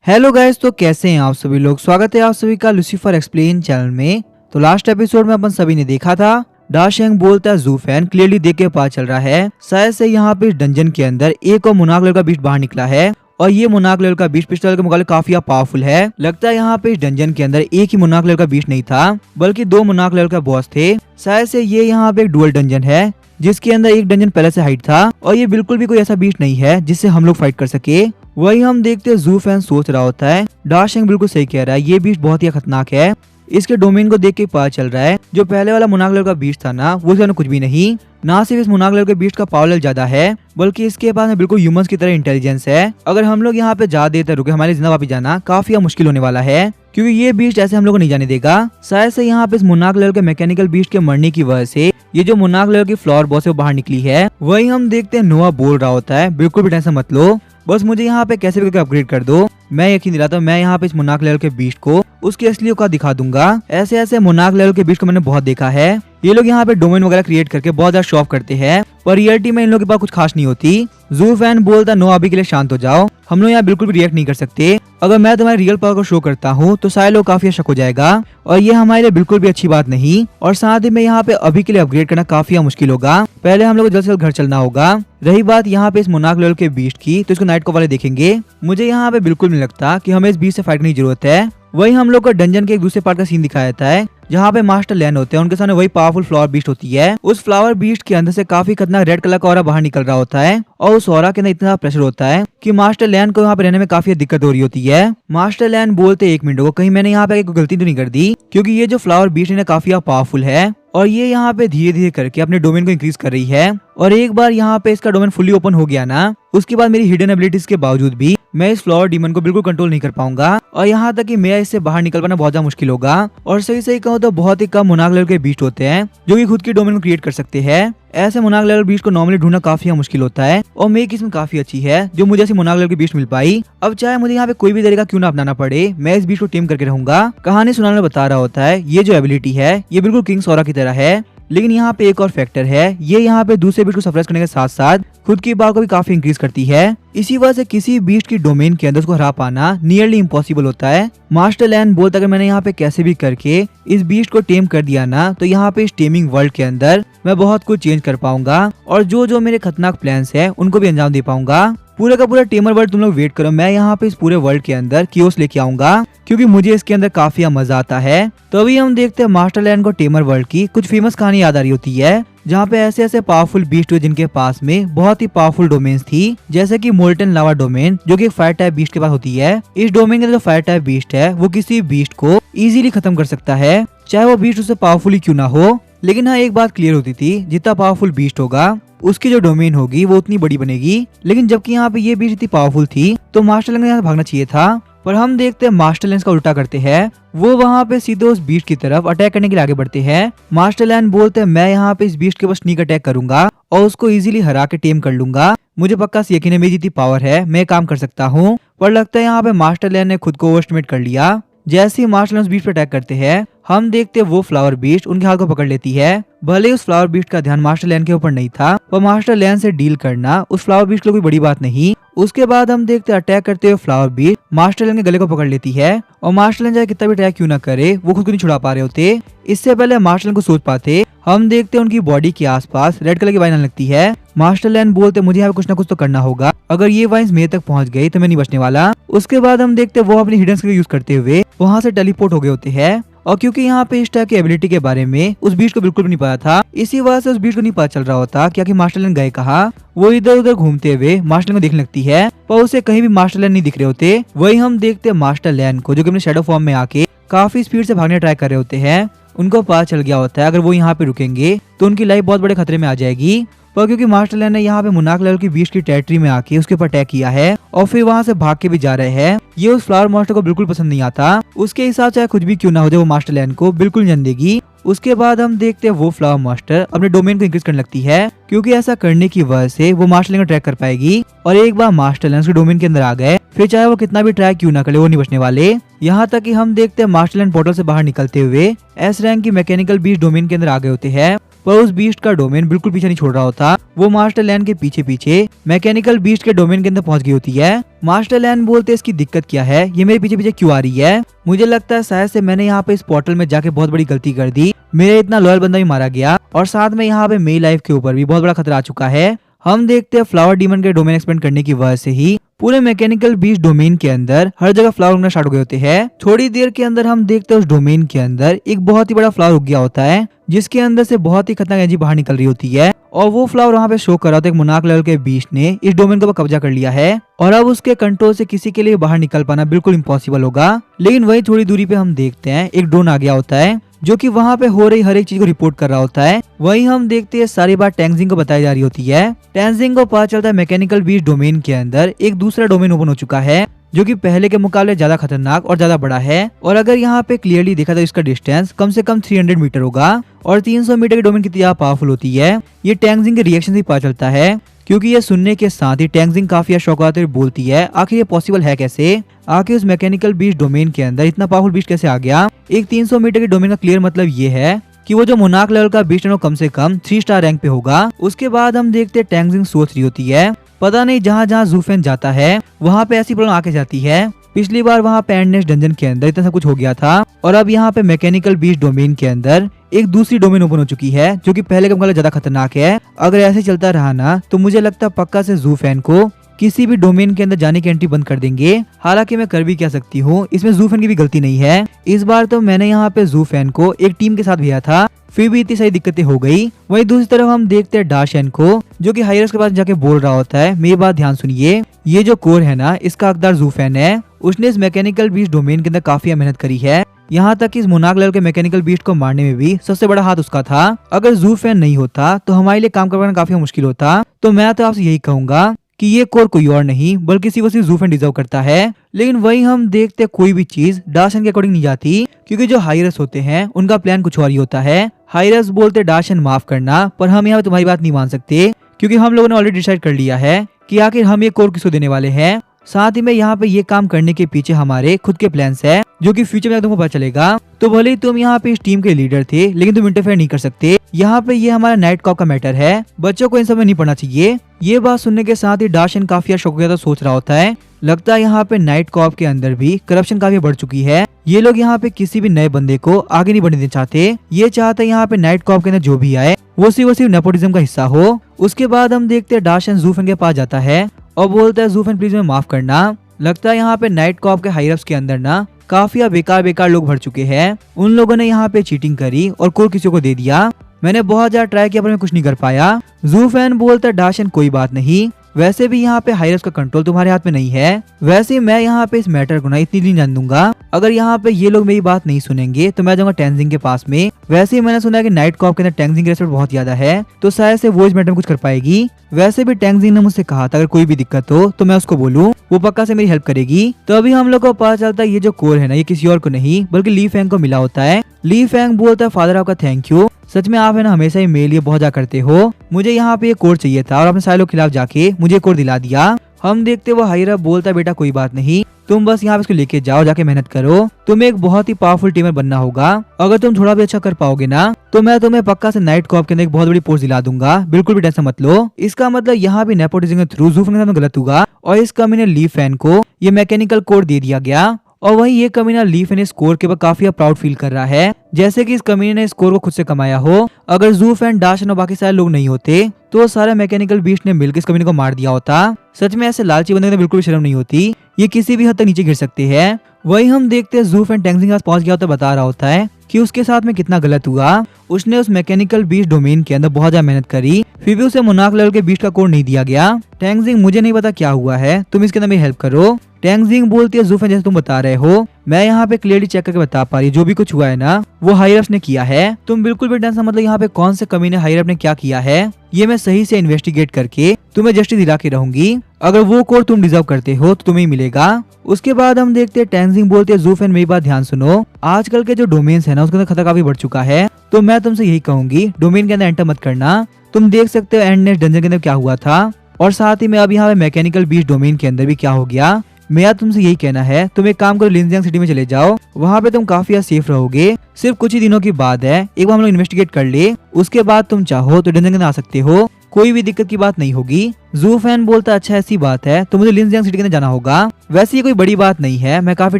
Hello guys, तो कैसे हैं आप सभी लोग। स्वागत है आप सभी का लूसीफर एक्सप्लेन चैनल में। तो लास्ट एपिसोड में अपन सभी ने देखा था डाशेंग बोलता है जू फैन क्लियरली देख के पता चल रहा है शायद से यहाँ पे इस डंजन के अंदर एक और मोनार्क लेवल का बीस्ट बाहर निकला है और ये मोनार्क लेवल का बीस्ट पिछले के मुकाबले काफी पावरफुल है। लगता है यहाँ पे इस डंजन के अंदर एक ही मोनार्क लेवल का बीस्ट नहीं था बल्कि दो मोनार्क लेवल का बॉस थे। शायद से ये यहाँ पे एक डुअल डंजन है जिसके अंदर एक डंजन पहले से हाइड था और ये बिल्कुल भी कोई ऐसा बीस्ट नहीं है जिससे हम लोग फाइट कर सके। वही हम देखते हैं जू फैन सोच रहा होता है डाशेंग बिल्कुल सही कह रहा है, ये बीस्ट बहुत ही खतरनाक है। इसके डोमेन को देख के पता चल रहा है जो पहले वाला मोनार्क लेवल का बीस्ट था ना वो इसका कुछ भी नहीं। ना सिर्फ इस मोनार्क लेवल के बीस्ट का पावर लेवल ज्यादा है बल्कि इसके पास में बिल्कुल ह्यूमंस की तरह इंटेलिजेंस है। अगर हम लोग यहाँ पे ज्यादा देर तक रुके हमारे जिंदा वापस जाना काफी मुश्किल होने वाला है क्योंकि ये बीस्ट ऐसे हम लोग को नहीं जाने देगा। शायद से यहाँ पे इस मोनार्क लेवल के मैकेनिकल बीस्ट के मरने की वजह से ये जो मोनार्क लेवल की फ्लोर बॉस है वो बाहर निकली है। वही हम देखते हैं नोआ बोल रहा होता है बिल्कुल भी टेंशन मत लो, बस मुझे यहाँ पे कैसे भी अपग्रेड कर दो। मैं यकीन दिलाता हूँ मैं यहाँ पे इस मोनार्क लेवल के बीस्ट को उसकी असली औकात दिखा दूंगा। ऐसे ऐसे मोनार्क लेवल के बीस्ट को मैंने बहुत देखा है। ये लोग यहाँ पे डोमेन वगैरह क्रिएट करके बहुत ज्यादा शो ऑफ करते हैं पर रियलिटी में इन लोगों के पास कुछ खास नहीं होती। जू फैन बोलता नो अभी के लिए शांत हो जाओ, हम लोग यहाँ बिल्कुल भी रिएक्ट नहीं कर सकते। अगर मैं तुम्हारे रियल पावर को शो करता हूँ तो सारे लोग काफी शक हो जाएगा और ये हमारे लिए बिल्कुल भी अच्छी बात नहीं। और साथ ही में यहाँ पे अभी के लिए अपग्रेड करना काफी मुश्किल होगा, पहले हम लोग जल्द से जल्द घर चलना होगा। रही बात यहाँ पे इस मोनार्क लेवल के बीस्ट की तो इसको नाइट को वाले देखेंगे। मुझे यहाँ पे बिल्कुल नहीं लगता कि हमें इस बीस्ट से फाइट करने की जरूरत है। वही हम लोग को डंजन के एक दूसरे पार्ट का सीन दिखाया जाता है जहाँ पे मास्टर लैंड होते हैं, उनके सामने वही पावरफुल फ्लावर बीस्ट होती है। उस फ्लावर बीस्ट के अंदर से काफी खतरनाक रेड कलर का ऑरा बाहर निकल रहा होता है और उस ऑरा के अंदर इतना प्रेशर होता है कि मास्टर लैंड को यहाँ पे रहने में काफी दिक्कत हो रही होती है। मास्टर लैंड बोलते एक मिनट को कहीं मैंने यहाँ पे कोई गलती तो नहीं कर दी क्योंकि ये जो फ्लावर बीस्ट है काफी पावरफुल है और ये यहाँ पे धीरे धीरे करके अपने डोमेन को इंक्रीज कर रही है। और एक बार यहाँ पे इसका डोमेन फुली ओपन हो गया ना उसके बाद मेरी हिडन एबिलिटीज के बावजूद भी मैं इस फ्लावर डीमन को बिल्कुल कंट्रोल नहीं कर पाऊंगा और यहाँ तक कि मैं इससे बाहर निकल पाना बहुत ज्यादा मुश्किल होगा। और सही सही कहूँ तो बहुत ही कम मोनार्क लेवल के बीस्ट होते हैं जो कि खुद की डोमेन को क्रिएट कर सकते हैं। ऐसे मोनार्क लेवल बीस्ट को नॉर्मली ढूंढना काफी मुश्किल होता है और मेरी किस्मत काफी अच्छी है जो मुझे ऐसी मोनार्क लेवल की बीस्ट मिल पाई। अब चाहे मुझे यहाँ पे कोई भी तरीका क्यों ना अपनाना पड़े मैं इस बीस्ट को टेम करके रहूंगा। कहानी सुनाने में बता रहा होता है ये जो एबिलिटी है ये बिल्कुल किंग्स ऑरा की तरह है, लेकिन यहाँ पे एक और फैक्टर है, ये यहाँ पे दूसरे बीस्ट को सप्रेस करने के साथ साथ खुद की पावर को भी काफी इंक्रीज करती है। इसी वजह से किसी बीस्ट की डोमेन के अंदर उसको हरा पाना नियरली इम्पॉसिबल होता है। मास्टर लैंड बोलता अगर मैंने यहाँ पे कैसे भी करके इस बीस्ट को टेम कर दिया ना तो यहाँ पे इस टेमिंग वर्ल्ड के अंदर मैं बहुत कुछ चेंज कर पाऊंगा और जो मेरे खतरनाक प्लान्स है उनको भी अंजाम दे पाऊंगा। पूरा का पूरा टेमर वर्ल्ड तुम लोग वेट करो, मैं यहाँ पे इस पूरे वर्ल्ड के अंदर कियोस लेके आऊंगा क्योंकि मुझे इसके अंदर काफी मजा आता है। तो अभी हम देखते हैं मास्टर लैंड को टेमर वर्ल्ड की कुछ फेमस कहानी याद आ रही होती है जहाँ पे ऐसे ऐसे पावरफुल बीस्ट हुए जिनके पास में बहुत ही पावरफुल डोमेन्स थी, जैसे कि मोल्टन लावा डोमेन जो कि एक फायर टाइप बीस्ट के पास होती है। इस डोमेन के अंदर जो फायर टाइप बीस्ट है वो किसी बीस्ट को इजीली खत्म कर सकता है चाहे वो बीस्ट उससे पावरफुल ही क्यों ना हो। लेकिन हाँ एक बात क्लियर होती थी जितना पावरफुल बीस्ट होगा उसकी जो डोमेन होगी वो उतनी बड़ी बनेगी। लेकिन जबकि यहाँ पे ये बीस्ट इतनी पावरफुल थी तो मास्टर लैंड को यहाँ से भागना चाहिए था, पर हम देखते हैं मास्टर लैंड का उल्टा करते हैं। वो वहाँ पे सीधे उस बीस्ट की तरफ अटैक करने के लिए आगे बढ़ते हैं। मास्टर लैंड बोलते हैं मैं यहाँ पे इस बीस्ट के ऊपर स्नीक अटैक करूंगा और उसको इजीली हरा के टेम कर लूंगा। मुझे पक्का से यकीन है मेरी जितनी पावर है मैं काम कर सकता हूँ, पर लगता है यहाँ पे मास्टर लैंड ने खुद को ओवरएस्टिमेट कर लिया। जैसे ही मास्टर लैंड उस बीस्ट पे अटैक करते हैं हम देखते हैं वो फ्लावर बीस्ट उनके हाथ को पकड़ लेती है। भले उस फ्लावर बीस्ट का ध्यान मास्टर लैंड के ऊपर नहीं था पर मास्टर लैंड से डील करना उस फ्लावर बीस्ट के लिए कोई बड़ी बात नहीं। उसके बाद हम देखते हैं अटैक करते हुए फ्लावर बीस्ट मास्टर लैंड के गले को पकड़ लेती है और मास्टर लैंड चाहे कितना भी अटैक क्यों ना करे वो खुद को नहीं छुड़ा पा रहे होते। इससे पहले मास्टर लैंड को सोच पाते हम देखते हैं उनकी बॉडी के आसपास रेड कलर की वाइन आने लगती है। मास्टर लैंड बोलते मुझे यहाँ पे कुछ ना कुछ तो करना होगा, अगर ये वाइन्स मेरे तक पहुंच गई तो मैं नहीं बचने वाला। उसके बाद हम देखते हैं वो अपनी हिडन स्किल यूज करते हुए वहाँ से टेलीपोर्ट हो गए होते हैं और क्योंकि यहाँ पे इस टाइप की एबिलिटी के बारे में उस बीस्ट को बिल्कुल भी नहीं पता था, इसी वजह से उस बीस्ट को नहीं पता चल रहा होता कि मास्टर लैंड गए कहाँ। वो इधर उधर घूमते हुए मास्टर लैंड को देखने लगती है पर उसे कहीं भी मास्टर लैंड नहीं दिख रहे होते। वही हम देखते हैं मास्टर लैंड को जो कि अपने शैडो फॉर्म में आके काफी स्पीड से भागने ट्राई कर रहे होते हैं। उनको पता चल गया होता है अगर वो यहाँ पे रुकेंगे तो उनकी लाइफ बहुत बड़े खतरे में आ जाएगी, पर क्योंकि मास्टर लैंड ने यहाँ पे मोनार्क लेवल की बीस्ट की टेरिटरी में आके उसके ऊपर अटैक किया है और फिर वहाँ से भाग के भी जा रहे हैं। ये उस फ्लावर मॉन्स्टर को बिल्कुल पसंद नहीं आता, उसके हिसाब चाहे कुछ भी क्यों ना हो जाए वो मास्टर लैंड को बिल्कुल नहीं देगी। उसके बाद हम देखते हैं वो फ्लावर मास्टर अपने डोमेन को इंक्रीज करने लगती है क्योंकि ऐसा करने की वजह से वो मास्टर लैंड को ट्रैक कर पाएगी और एक बार मास्टर लैंड उसके डोमेन के अंदर आ गए फिर चाहे वो कितना भी ट्राई क्यों ना करे वो नहीं बचने वाले। यहाँ तक कि हम देखते हैं मास्टर लैंड पोर्टल से बाहर निकलते हुए एस रैंक की मैकेनिकल बीस्ट डोमेन के अंदर आ गए होते हैं पर उस बीस्ट का डोमेन बिल्कुल पीछे नहीं छोड़ रहा होता। वो मास्टर लैंड के पीछे पीछे मैकेनिकल बीस्ट के डोमेन के अंदर पहुंच गई होती है। मास्टर लैंड बोलते इसकी दिक्कत क्या है, ये मेरे पीछे पीछे क्यों आ रही है। मुझे लगता है शायद से मैंने यहाँ पे इस पोर्टल में जाके बहुत बड़ी गलती कर दी, मेरा इतना लॉयल बंदा भी मारा गया और साथ में यहाँ पे मेरी लाइफ के ऊपर भी बहुत बड़ा खतरा आ चुका है। हम देखते हैं फ्लावर डीमन के डोमेन एक्सपेंड करने की वजह से ही पूरे मैकेनिकल बीस्ट डोमेन के अंदर हर जगह फ्लावर उगना स्टार्ट हो गए होते हैं। थोड़ी देर के अंदर हम देखते हैं उस डोमेन के अंदर एक बहुत ही बड़ा फ्लावर उग गया होता है, जिसके अंदर से बहुत ही खतरनाक एनर्जी बाहर निकल रही होती है और वो फ्लावर वहाँ पे शो कर रहा था। एक मोनार्क लेवल के बीस्ट ने इस डोमेन को कब्जा कर लिया है और अब उसके कंट्रोल से किसी के लिए बाहर निकल पाना बिल्कुल इम्पॉसिबल होगा। लेकिन वही थोड़ी दूरी पे हम देखते हैं एक ड्रोन आ गया होता है जो कि वहाँ पे हो रही हर एक चीज को रिपोर्ट कर रहा होता है। वही हम देखते हैं सारी बात टेंजिंग को बताई जा रही होती है। टेंजिंग को पता चलता है मैकेनिकल बीस्ट डोमेन के अंदर एक दूसरा डोमेन ओपन हो चुका है जो कि पहले के मुकाबले ज्यादा खतरनाक और ज्यादा बड़ा है। और अगर यहाँ पे क्लियरली देखा तो इसका डिस्टेंस कम से कम 300 मीटर होगा और 300 मीटर की डोमेन कितनी ज्यादा पावरफुल होती है ये टेंजिंग के रिएक्शन से पता चलता है, क्योंकि ये सुनने के साथ ही टेंजिंग काफी शौक आते हुए बोलती है आखिर ये पॉसिबल है कैसे, आखिर उस मैकेनिकल बीस्ट डोमेन के अंदर इतना पावरफुल बीस्ट कैसे आ गया। एक 300 मीटर के डोमेन का क्लियर मतलब ये है कि वो जो मोनार्क लेवल का बीस्ट है वो कम से कम 3 स्टार रैंक पे होगा। उसके बाद हम देखते हैं टेंजिंग सोच रही होती है पता नहीं जहाँ जहाँ ज़ूफेन जाता है वहाँ पे ऐसी प्रॉब्लम आके जाती है। पिछली बार वहाँ पे एंडनेस डंजन के अंदर इतना सब कुछ हो गया था और अब यहाँ पे मैकेनिकल बीस्ट डोमेन के अंदर एक दूसरी डोमेन ओपन हो चुकी है जो कि पहले के मुकाबले ज्यादा खतरनाक है। अगर ऐसे चलता रहा ना तो मुझे लगता है पक्का से ज़ूफेन को किसी भी डोमेन के अंदर जाने की एंट्री बंद कर देंगे। हालांकि मैं कर भी क्या सकती हूँ, इसमें ज़ूफेन की भी गलती नहीं है। इस बार तो मैंने यहाँ पे ज़ूफेन को एक टीम के साथ भेजा था, फिर भी इतनी सारी दिक्कतें हो गई। वहीं दूसरी तरफ हम देखते हैं डाशन को जो कि हाइरस के पास जाके बोल रहा होता है मेरी बात ध्यान सुनिए, ये जो कोर है ना इसका हकदार ज़ूफेन है। उसने इस मैकेनिकल बीस्ट डोमेन के अंदर काफी मेहनत करी है, यहाँ तक कि इस मोनार्क लेवल के मैकेनिकल बीस्ट को मारने में भी सबसे बड़ा हाथ उसका था। अगर ज़ूफेन नहीं होता तो हमारे लिए काम करवाना काफी मुश्किल होता। तो मैं तो आपसे यही कहूंगा कि ये कोर कोई और नहीं बल्कि सिर्फ ज़ूफेन डिजर्व करता है। लेकिन वही हम देखते कोई भी चीज डाशन के अकॉर्डिंग नहीं जाती, क्योंकि जो हाइरस होते हैं उनका प्लान कुछ और ही होता है। हाइरस बोलते डाशन माफ करना पर हम यहाँ तुम्हारी बात नहीं मान सकते, क्योंकि हम लोगों ने ऑलरेडी डिसाइड कर लिया है कि आखिर हम ये कोर किसको देने वाले हैं। साथ ही में यहाँ पे ये काम करने के पीछे हमारे खुद के प्लान्स है जो कि फ्यूचर में तुमको पता चलेगा। तो भले ही तुम यहाँ पे इस टीम के लीडर थे लेकिन तुम इंटरफेयर नहीं कर सकते। यहाँ पे ये हमारा नाइट कॉप का मैटर है, बच्चों को इन सब में नहीं पढ़ना चाहिए। ये बात सुनने के साथ ही डाशन काफी शौक हो सोच रहा होता है, लगता है यहाँ पे नाइट कॉप के अंदर भी करप्शन काफी बढ़ चुकी है। ये लोग यहाँ पे किसी भी नए बंदे को आगे नहीं बढ़ने चाहते, ये चाहते हैं यहाँ पे नाइट कॉप के अंदर जो भी आए वो सिर्फ नेपोटिज्म का हिस्सा हो। उसके बाद हम देखते हैं डाशन ज़ूफेन के पास जाता है और बोलता है ज़ूफेन प्लीज मैं माफ करना। लगता है यहाँ पे नाइट कॉप के हाइरप्स के अंदर ना काफी बेकार लोग भर चुके हैं। उन लोगों ने यहाँ पे चीटिंग करी और कोर किसी को दे दिया। मैंने बहुत ज्यादा ट्राई किया पर मैं कुछ नहीं कर पाया। ज़ूफेन बोलता है डाशन कोई बात नहीं, वैसे भी यहाँ पे हाइरस का कंट्रोल तुम्हारे हाथ में नहीं है। वैसे मैं यहाँ पे इस मैटर को ना इतनी नहीं जान दूंगा, अगर यहाँ पे ये लोग मेरी बात नहीं सुनेंगे तो मैं जाऊंगा टेंजिंग के पास में। वैसे ही मैंने सुना है कि नाइट कॉप के अंदर टेंजिंग की रेस्पेक्ट बहुत ज्यादा है, तो शायद से वो इस मैटर में कुछ कर पाएगी। वैसे भी टेंजिंग ने मुझसे कहा था अगर कोई भी दिक्कत हो तो मैं उसको बोलूँ, वो पक्का से मेरी हेल्प करेगी। तो अभी हम लोग को पता चलता है ये जो कोर है ना ये किसी और को नहीं बल्कि ली फैंग को मिला होता है। ली फैंग बोलता है फादर आपका थैंक यू, सच में आप है ना हमेशा ही मेरे लिए बहुत ज्यादा करते हो। मुझे यहाँ पे ये कोर चाहिए था और आपने सारे लोग खिलाफ जाके मुझे कोर दिला दिया। हम देखते वो हाइरप बोलता है बेटा कोई बात नहीं, तुम बस यहाँ पे इसको लेके जाओ, जाके मेहनत करो, तुम्हें एक बहुत ही पावरफुल टीमर बनना होगा। अगर तुम थोड़ा भी अच्छा कर पाओगे ना तो मैं तुम्हें पक्का से नाइट कॉप के अंदर एक बहुत बड़ी पोस्ट दिला दूंगा, बिल्कुल भी टेंशन मत लो। इसका मतलब यहाँ भी नेपोटिज्म के थ्रू ज़ूफेन के साथ गलत हुआ और इस कमीने ली फैन को ये मैकेनिकल कोर दे दिया गया। और वहीं ये कमीना लीफ ने स्कोर के बाद काफी प्राउड फील कर रहा है, जैसे कि इस कमीने ने स्कोर को खुद से कमाया हो। अगर ज़ूफेन, डाशन और बाकी सारे लोग नहीं होते तो सारे मैकेनिकल बीस्ट ने मिलकर इस कमीने को मार दिया होता। सच में ऐसे लालची बंदे को बिल्कुल शर्म नहीं होती, ये किसी भी हद तक नीचे गिर सकते हैं। वहीं हम देखते हैं ज़ूफेन टेंजिंग के पास पहुंच गया होता, बता रहा होता है कि उसके साथ में कितना गलत हुआ। उसने उस मैकेनिकल बीस्ट डोमेन के अंदर बहुत ज्यादा मेहनत करी, फिर भी उसे मोनार्क लेवल के बीस्ट का कोड नहीं दिया गया। टेंजिंग मुझे नहीं पता क्या हुआ है, तुम इसके अंदर मेरी हेल्प करो। टेंजिंग बोलती है ज़ूफेन जैसे तुम बता रहे हो मैं यहाँ पे क्लियरली चेक करके बता पा रही, जो भी कुछ हुआ है ना वो हाइरप्स ने किया है। तुम बिल्कुल भी टेंशन मतलब यहाँ पे कौन से कमीने हाइरप ने क्या किया है ये मैं सही से इन्वेस्टिगेट करके तुम्हें जस्टिस दिला के रहूंगी। अगर वो कोड तुम डिजर्व करते हो तो तुम्हें मिलेगा। उसके बाद हम देखते हैं टेंजिंग बोलते हैं ज़ूफेन मेरी बात ध्यान सुनो, आजकल के जो डोमेन्स है ना उसके अंदर खतरा काफी बढ़ चुका है, तो मैं तुमसे यही कहूंगी डोमेन के अंदर एंटर मत करना। तुम देख सकते हो एंडनेस डंजन के अंदर क्या हुआ था, और साथ ही में अब यहाँ पे मैकेनिकल बीस्ट डोमेन के अंदर भी क्या हो गया। मेरा तुमसे यही कहना है, तुम एक काम करो, लिनजियांग सिटी में चले जाओ, वहाँ पे तुम काफी सेफ रहोगे। सिर्फ कुछ ही दिनों की बात है, एक बार हम लोग इन्वेस्टिगेट कर ले, उसके बाद तुम चाहो तो डंजन के अंदर आ सकते हो, कोई भी दिक्कत की बात नहीं होगी। जू फैन बोलता अच्छा ऐसी बात है तो मुझे लिनजियांग सिटी के अंदर जाना होगा। वैसे ये कोई बड़ी बात नहीं है, मैं काफी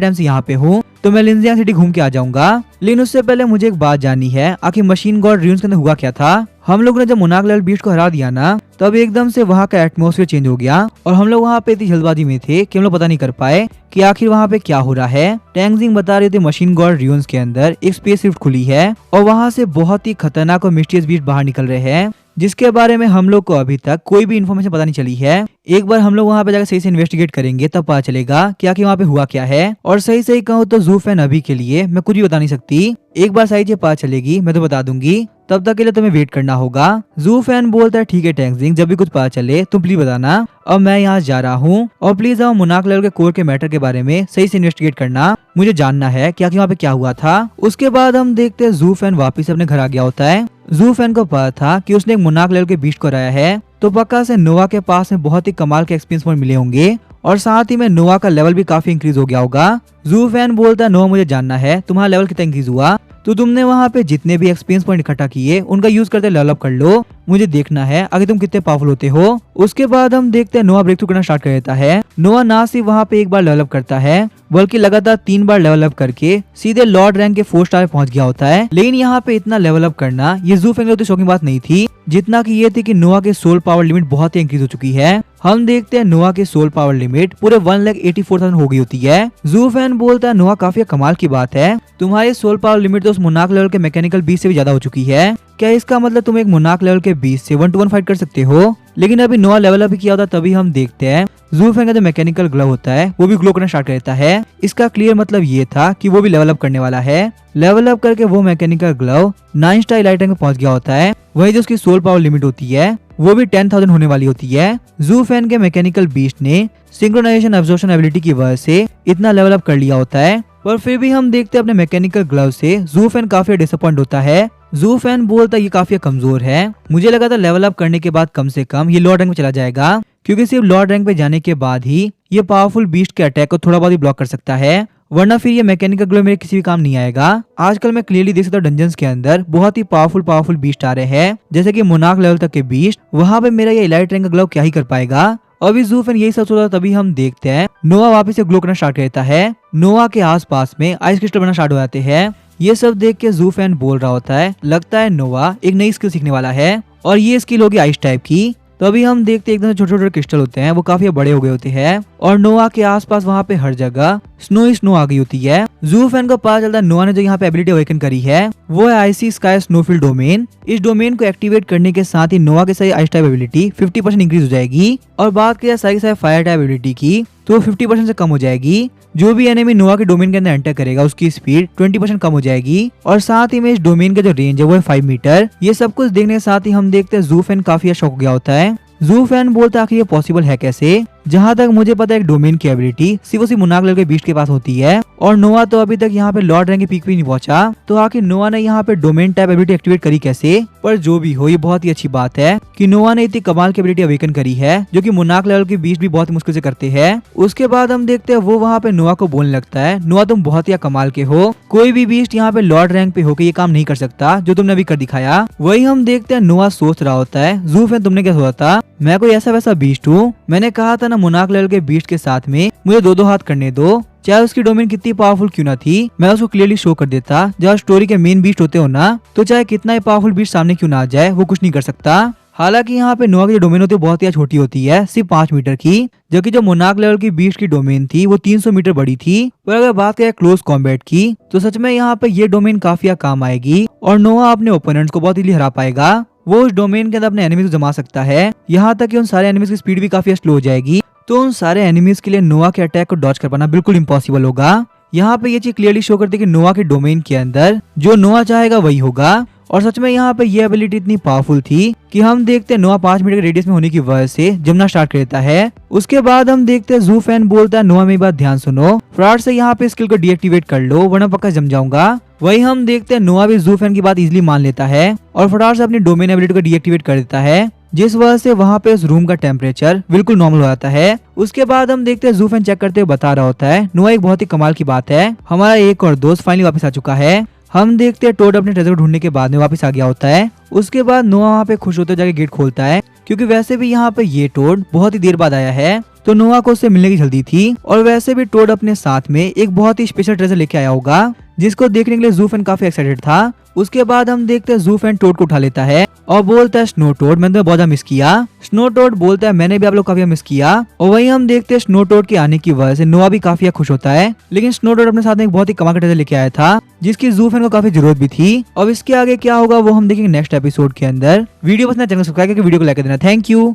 टाइम से यहाँ पे हूँ, तो मैं लिनजियांग सिटी घूम के आ जाऊंगा। लेकिन उससे पहले मुझे एक बात जाननी है, आखिर मशीन गॉड र्यून्स के अंदर हुआ क्या था। हम लोग ने जब मोनाक लेवल बीस्ट को हरा दिया ना, तब एकदम से वहाँ का एटमॉस्फेयर चेंज हो गया और हम लोग वहाँ पे इतनी जल्दबाजी में थे कि हम लोग पता नहीं कर पाए कि आखिर वहाँ पे क्या हो रहा है। टैंगजिंग बता रहे थे मशीन गॉड र्यून्स के अंदर एक स्पेस शिफ्ट खुली है और वहाँ से बहुत ही खतरनाक और मिस्टीरियस बीस्ट बाहर निकल रहे हैं, जिसके बारे में हम लोग को अभी तक कोई भी इन्फॉर्मेशन पता नहीं चली है। एक बार हम लोग वहाँ पे जाकर सही से इन्वेस्टिगेट करेंगे तब पता चलेगा कि आखिर वहाँ पे हुआ क्या है। और सही कहूँ तो जू फैन अभी के लिए मैं कुछ भी बता नहीं सकती, एक बार सही से पता चलेगी मैं तो बता दूंगी, तब तक के लिए तुम्हें वेट करना होगा। जू फैन बोलता है ठीक है टैंगजिंग, जब भी कुछ पता चले तुम प्लीज बताना। अब मैं यहाँ जा रहा हूँ और प्लीज अब मोनाक लेवल के कोर के मैटर के बारे में सही से इन्वेस्टिगेट करना, मुझे जानना है कि आखिर वहाँ पे क्या हुआ था। उसके बाद हम देखते हैं जू फैन वापिस अपने घर आ गया होता है। जू फैन को पता था कि उसने एक मोनाक लेवल के बीस्ट को हराया है, तो पक्का से नोवा के पास में बहुत ही कमाल के एक्सपीरियंस पॉइंट मिले होंगे और साथ ही में नोवा का लेवल भी काफी इंक्रीज हो गया होगा। जू फैन बोलता है नोवा मुझे जानना है तुम्हारा लेवल कितना इंक्रीज हुआ, तो तुमने वहाँ पे जितने भी एक्सपीरियंस पॉइंट इकट्ठा किए उनका यूज करते लेवल अप कर लो, मुझे देखना है आगे तुम कितने पावरफुल होते हो। उसके बाद हम देखते हैं नोवा ब्रेक थ्रू करना स्टार्ट कर देता है। नोवा ना सिर्फ वहाँ पे एक बार लेवल अप करता है बल्कि लगातार 3 बार लेवल अप करके सीधे लॉर्ड रैंक के 4 स्टार पहुंच गया होता है। लेकिन यहाँ पे इतना लेवल अप करना ये जू फैन के लिए शौकिंग बात नहीं थी, जितना कि ये थी कि नोवा के सोल पावर लिमिट बहुत ही इंक्रीज हो चुकी है। हम देखते हैं नोवा के सोल पावर लिमिट पूरे 1,84,000 हो गई होती है। जू फैन बोलता है नोवा काफी कमाल की बात है, तुम्हारी सोल पावर लिमिट तो उस मोनाक लेवल के मैकेनिकल बीस्ट से भी ज्यादा हो चुकी है। क्या इसका मतलब तुम एक मोनाक लेवल के बीस्ट से 1-to-1 फाइट कर सकते हो? लेकिन अभी नोवा लेवल अप किया होता तभी हम देखते हैं जू फैन का जो मैकेनिकल ग्लव होता है वो भी ग्लो करना स्टार्ट कर देता है। इसका क्लियर मतलब ये था कि वो भी लेवल अप करने वाला है। लेवल अप करके वो mechanical glove 9 star elite rank में पहुंच गया होता है। वही जो उसकी सोल पावर लिमिट होती है वो भी 10,000 होने वाली होती है। जू फैन के मैकेनिकल बीस्ट ने सिंक्रोनाइजेशन एब्जॉर्प्शन एबिलिटी की वजह से इतना लेवल अप कर लिया होता है, पर फिर भी हम देखते हैं अपने मैकेनिकल ग्लव से जू फैन काफी डिसअपॉइंट होता है। जू फैन बोलता है ये काफी कमजोर है, मुझे लगा था लेवल अप करने के बाद कम से कम ये लॉर्ड रैंक में चला जाएगा, क्योंकि सिर्फ लॉर्ड रैंक पे जाने के बाद ही ये पावरफुल बीस्ट के अटैक को थोड़ा बहुत ही ब्लॉक कर सकता है, वरना फिर ये मैकेनिकल ग्लो मेरे किसी भी काम नहीं आएगा। आजकल मैं क्लियरली देख सकता हूँ डंजन्स के अंदर बहुत ही पावरफुल बीस्ट आ रहे हैं, जैसे कि मोनाक लेवल तक के बीस्ट। वहाँ पे मेरा ये इलाइट रैंक का ग्लव क्या ही कर पाएगा। अभी जू फैन यही सब सोच रहा, तभी हम देखते हैं नोवा वापस से ग्लो करना स्टार्ट करता है। नोवा के आसपास में आइस क्रिस्टल बनना स्टार्ट हो जाते हैं। ये सब देख के जू फैन बोल रहा होता है लगता है नोवा एक नई स्किल सीखने वाला है और ये स्किल होगी आइस टाइप की। तो अभी हम देखते हैं एकदम छोटे छोटे क्रिस्टल होते हैं वो काफी बड़े हो गए होते हैं और नोवा के आसपास वहाँ पे हर जगह स्नो ही स्नो आ गई होती है। जू फैन को पता चलता है नोवा ने जो यहाँ पे एबिलिटी अवेकन करी है वो है आइसी स्काई स्नोफील्ड डोमेन। इस डोमेन को एक्टिवेट करने के साथ ही नोवा के सारी आइस टाइप एबिलिटी 50% इंक्रीज हो जाएगी और बात करें सारी फायर टाइप एबिलिटी की तो 50% से कम हो जाएगी। जो भी एनिमी नोवा के डोमेन के अंदर एंटर करेगा उसकी स्पीड 20% कम हो जाएगी और साथ ही में इस डोमेन का जो रेंज है वो है 5 मीटर। ये सब कुछ देखने के साथ ही हम देखते हैं जू फैन काफी शॉक हो गया होता है। जू फैन बोलता है आखिर ये पॉसिबल है कैसे? जहाँ तक मुझे पता है एक डोमेन की एबिलिटी सिर्फ मोनाक लेवल के बीस्ट के पास होती है और नोवा तो अभी तक यहाँ पे लॉर्ड रैंक के पीक पे नहीं पहुंचा, तो आखिर नोवा ने यहाँ पे डोमेन टाइप एबिलिटी एक्टिवेट करी कैसे? पर जो भी हो ये बहुत ही अच्छी बात है कि नोवा ने इतनी कमाल की एबिलिटी अवेकन करी है जो कि मोनाक लेवल के बीस्ट भी बहुत ही मुश्किल से करते हैं। उसके बाद हम देखते हैं वो वहाँ पे नोवा को बोलने लगता है नोवा तुम बहुत ही कमाल के हो, कोई भी बीस्ट यहाँ पे लॉर्ड रैंक पे होकर ये काम नहीं कर सकता जो तुमने अभी कर दिखाया। वही हम देखते हैं नोवा सोच रहा होता है जू फैन तुमने क्या सोचा था, मैं कोई ऐसा वैसा बीस्ट हूँ? मैंने कहा था ना मोनाक लेवल के बीस्ट के साथ में मुझे 2-2 हाथ करने दो, चाहे उसकी डोमेन कितनी पावरफुल क्यों ना थी मैं उसको क्लियरली शो कर देता। जब स्टोरी के मेन बीस्ट होते हो ना तो चाहे कितना ही पावरफुल बीस्ट सामने क्यों ना आ जाए वो कुछ नहीं कर सकता। हालांकि यहाँ पे नोवा की जो डोमेन होती है बहुत ही छोटी होती है, सिर्फ 5 मीटर की, जबकि जो मोनाक लेवल की बीस्ट की डोमेन थी वो 300 मीटर बड़ी थी। पर अगर बात करें क्लोज कॉम्बैट की तो सच में यहाँ पे ये डोमेन काफी काम आएगी और नोवा अपने ओपोनेंट्स को बहुत इजीली हरा पाएगा। वो उस डोमेन के अंदर अपने एनिमीज को जमा सकता है, यहाँ तक कि उन सारे एनिमीज की स्पीड भी काफी स्लो हो जाएगी, तो उन सारे एनिमीज के लिए नोवा के अटैक को डॉज कर पाना बिल्कुल इम्पॉसिबल होगा। यहाँ पे ये चीज क्लियरली शो करती है कि नोवा के डोमेन के अंदर जो नोवा चाहेगा वही होगा। और सच में यहाँ पे ये एबिलिटी इतनी पावरफुल थी कि हम देखते हैं नोवा 5 मीटर के रेडियस में होने की वजह से जमना स्टार्ट कर देता है। उसके बाद हम देखते हैं जू फैन बोलता है नोवा मेरी बात ध्यान सुनो, फ्रॉड से यहाँ पे स्किल को डीएक्टिवेट कर लो वरना पक्का जम जाऊंगा। वही हम देखते हैं नोवा भी जू फैन की बात इजीली मान लेता है और फटाफट से अपनी डोमेन एबिलिटी को डीएक्टिवेट कर देता है। जिस वजह से वहाँ पे उस रूम का टेम्परेचर बिल्कुल नॉर्मल हो जाता है। उसके बाद हम देखते हैं ज़ूफेन चेक करते हुए बता रहा होता है नोआ एक बहुत ही कमाल की बात है, हमारा एक और दोस्त फाइनली वापस आ चुका है। हम देखते हैं टोड अपने ट्रेजर को ढूंढने के बाद में वापस आ गया होता है। उसके बाद नोआ वहाँ पे खुश होते जाके गेट खोलता है, क्योंकि वैसे भी यहाँ पे ये टोड बहुत ही देर बाद आया है, तो नोआ को उससे मिलने की जल्दी थी। और वैसे भी टोड अपने साथ में एक बहुत ही स्पेशल ट्रेजर लेके आया होगा, जिसको देखने के लिए ज़ूफेन काफी एक्साइटेड था। उसके बाद हम देखते हैं ज़ूफेन टोड को उठा लेता है और बोलता है स्नो टोड मैंने तुम्हें बहुत ज्यादा मिस किया। स्नो टोड बोलता है मैंने भी आप लोग काफी मिस किया। और वहीं हम देखते हैं स्नो टोड के आने की वजह से नोआ भी काफी खुश होता है, लेकिन स्नो टोड अपने साथ में एक बहुत ही कमाल का ट्रेजर लेके आया था, जिसकी ज़ूफेन को काफी जरूरत भी थी। अब इसके आगे क्या होगा वो हम देखेंगे नेक्स्ट एपिसोड के अंदर। वीडियो पसंद है चैनल सब्सक्राइब करके वीडियो को लाइक कर देना। Thank you.